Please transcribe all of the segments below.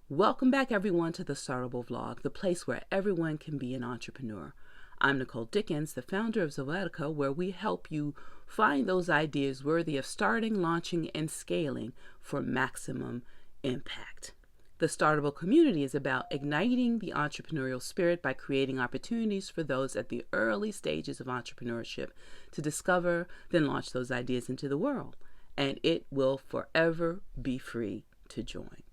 Welcome back, everyone, to the Startable Vlog, the place where everyone can be an entrepreneur. I'm Nicole Dickens, the founder of Zoetica, where we help you find those ideas worthy of starting, launching, and scaling for maximum impact. The Startable community is about igniting the entrepreneurial spirit by creating opportunities for those at the early stages of entrepreneurship to discover, then launch those ideas into the world. And it will forever be free to join.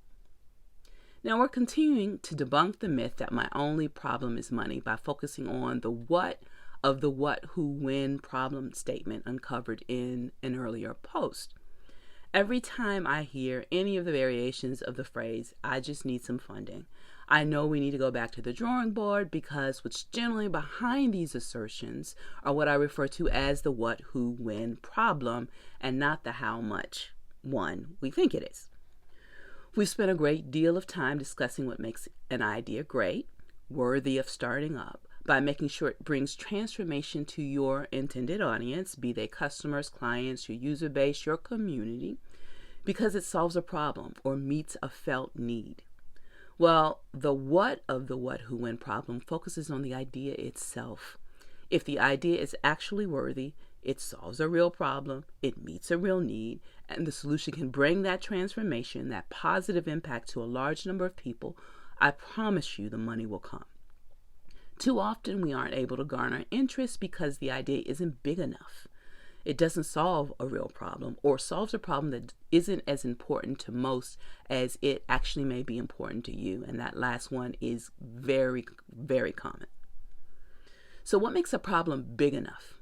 Now, we're continuing to debunk the myth that my only problem is money by focusing on the what of the what, who, when problem statement uncovered in an earlier post. Every time I hear any of the variations of the phrase, I just need some funding, I know we need to go back to the drawing board, because what's generally behind these assertions are what I refer to as the what, who, when problem, and not the how much one we think it is. We've spent a great deal of time discussing what makes an idea great, worthy of starting up, by making sure it brings transformation to your intended audience, be they customers, clients, your user base, your community, because it solves a problem or meets a felt need. Well, the what of the what, who, when problem focuses on the idea itself. If the idea is actually worthy, it solves a real problem, it meets a real need, and the solution can bring that transformation, that positive impact to a large number of people, I promise you the money will come. Too often we aren't able to garner interest because the idea isn't big enough. It doesn't solve a real problem, or solves a problem that isn't as important to most as it actually may be important to you. And that last one is very, very common. So what makes a problem big enough?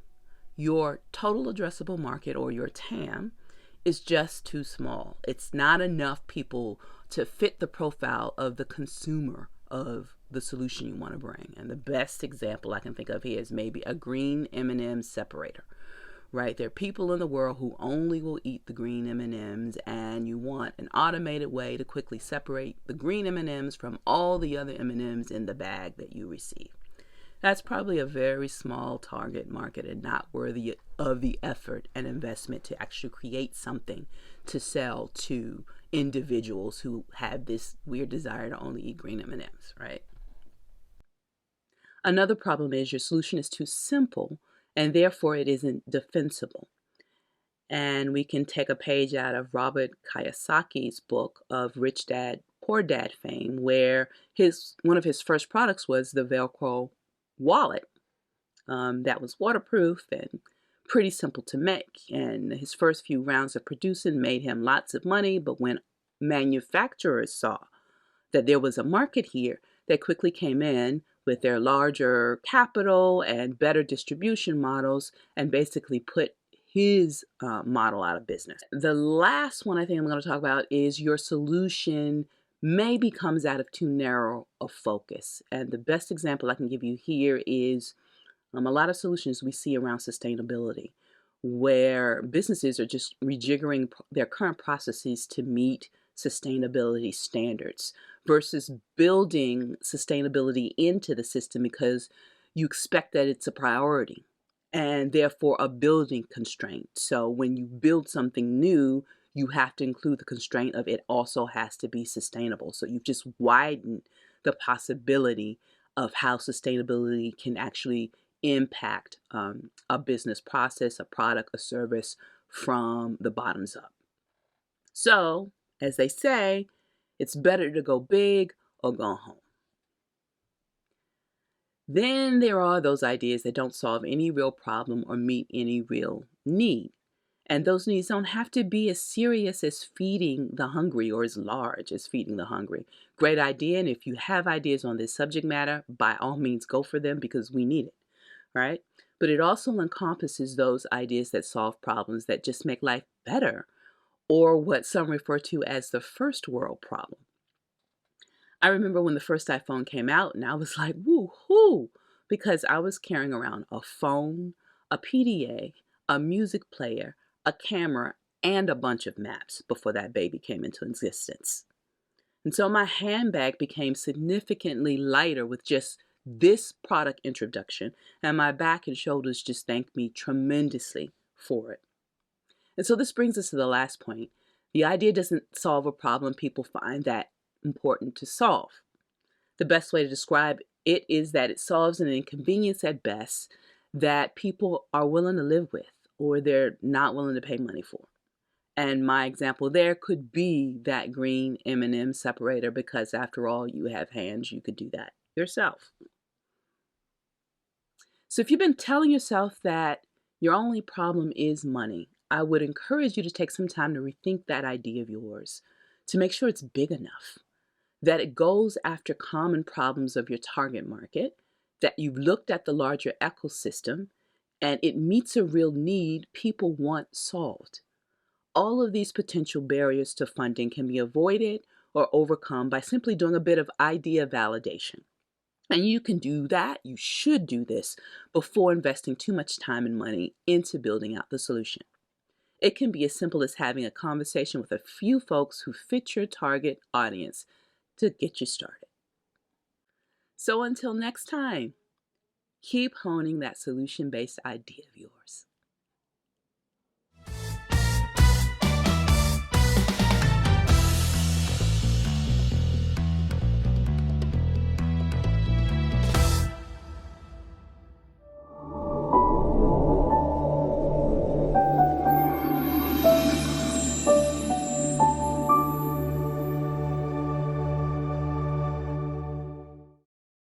Your total addressable market, or your TAM, is just too small. It's not enough people to fit the profile of the consumer of the solution you want to bring. And the best example I can think of here is maybe a green M&M separator, right? There are people in the world who only will eat the green M&Ms, and you want an automated way to quickly separate the green M&Ms from all the other M&Ms in the bag that you receive. That's probably a very small target market and not worthy of the effort and investment to actually create something to sell to individuals who have this weird desire to only eat green M&Ms, right? Another problem is your solution is too simple, and therefore it isn't defensible. And we can take a page out of Robert Kiyosaki's book of Rich Dad, Poor Dad fame, where one of his first products was the Velcro wallet that was waterproof and pretty simple to make. And his first few rounds of producing made him lots of money, but when manufacturers saw that there was a market here, they quickly came in with their larger capital and better distribution models and basically put his model out of business. The last one I think I'm going to talk about is your solution maybe comes out of too narrow a focus. And the best example I can give you here is a lot of solutions we see around sustainability, where businesses are just rejiggering their current processes to meet sustainability standards versus building sustainability into the system because you expect that it's a priority and therefore a building constraint. So when you build something new, you have to include the constraint of it also has to be sustainable. So you've just widened the possibility of how sustainability can actually impact a business process, a product, a service from the bottoms up. So, as they say, it's better to go big or go home. Then there are those ideas that don't solve any real problem or meet any real need. And those needs don't have to be as serious as feeding the hungry or as large as feeding the hungry. Great idea. And if you have ideas on this subject matter, by all means, go for them because we need it, right? But it also encompasses those ideas that solve problems that just make life better, or what some refer to as the first world problem. I remember when the first iPhone came out and I was like, woo-hoo, because I was carrying around a phone, a PDA, a music player, a camera, and a bunch of maps before that baby came into existence. And so my handbag became significantly lighter with just this product introduction, and my back and shoulders just thanked me tremendously for it. And so this brings us to the last point. The idea doesn't solve a problem people find that important to solve. The best way to describe it is that it solves an inconvenience at best that people are willing to live with or they're not willing to pay money for. And my example there could be that green M&M separator, because after all, you have hands, you could do that yourself. So if you've been telling yourself that your only problem is money, I would encourage you to take some time to rethink that idea of yours, to make sure it's big enough, that it goes after common problems of your target market, that you've looked at the larger ecosystem, and it meets a real need people want solved. All of these potential barriers to funding can be avoided or overcome by simply doing a bit of idea validation. And you can do that, you should do this before investing too much time and money into building out the solution. It can be as simple as having a conversation with a few folks who fit your target audience to get you started. So until next time, keep honing that solution-based idea of yours.